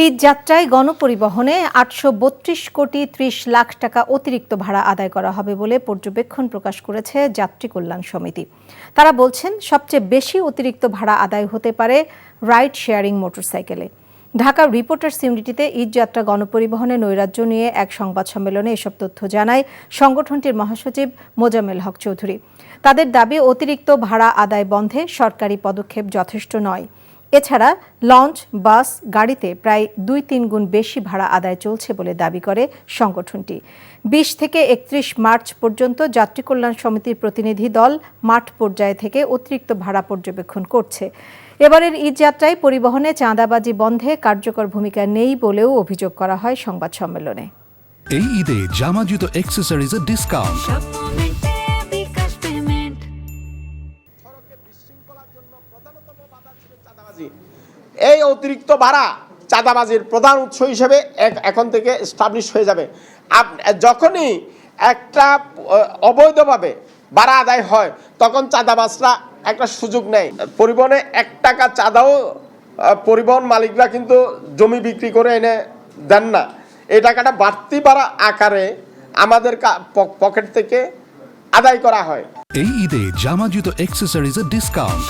ঈদ যাত্রায় গণপরিবহনে ৮৩২ কোটি ৩০ লাখ টাকা অতিরিক্ত ভাড়া আদায় করা হবে বলে পর্যবেক্ষণ প্রকাশ করেছে যাত্রী কল্যাণ সমিতি। তারা বলছেন, সবচেয়ে বেশি অতিরিক্ত ভাড়া আদায় হতে পারে রাইড শেয়ারিং মোটরসাইকেলে। ঢাকা রিপোর্টার্স ইউনিটিতে ঈদ যাত্রা গণপরিবহনে নৈরাজ্য নিয়ে এক সংবাদ সম্মেলনে এসব তথ্য জানায় সংগঠনটির মহাসচিব মোজাম্মেল হক চৌধুরী। তাদের দাবি, অতিরিক্ত ভাড়া আদায় বন্ধে সরকারি পদক্ষেপ যথেষ্ট নয়। এছাড়া লঞ্চ, বাস, গাড়িতে প্রায় ২-৩ গুণ বেশি ভাড়া আদায় চলছে বলে দাবি করে সংগঠনটি। ২০ থেকে ৩১ মার্চ পর্যন্ত যাত্রী কল্যাণ সমিতির প্রতিনিধি দল মাঠ পর্যায়ে থেকে অতিরিক্ত ভাড়া পর্যবেক্ষণ করছে। এবারের ঈদ যাত্রায় পরিবহনে চাঁদাবাজি বন্ধে কার্যকর ভূমিকা নেই বলেও অভিযোগ করা হয় সংবাদ সম্মেলনে। এই ঈদে জামা জুতো অ্যাক্সেসরিজের ডিসকাউন্ট। এই অতিরিক্ত ভাড়া চাঁদাবাজির প্রধান উৎস হিসেবে এখন থেকে এস্টাবলিশ হয়ে যাবে। যখনই একটা অবৈধভাবে ভাড়া আদায় হয় তখন চাঁদাবাজরা একটা সুযোগ নেয়। পরিবহনে ১ টাকা চাঁদাও পরিবহন মালিকরা কিন্তু জমি বিক্রি করে এনে দেন না। এই টাকাটা বাড়তি ভাড়া আকারে আমাদের পকেট থেকে আদায় করা হয়। এই ঈদে জামা জুতো অ্যাক্সেসরিজের ডিসকাউন্ট।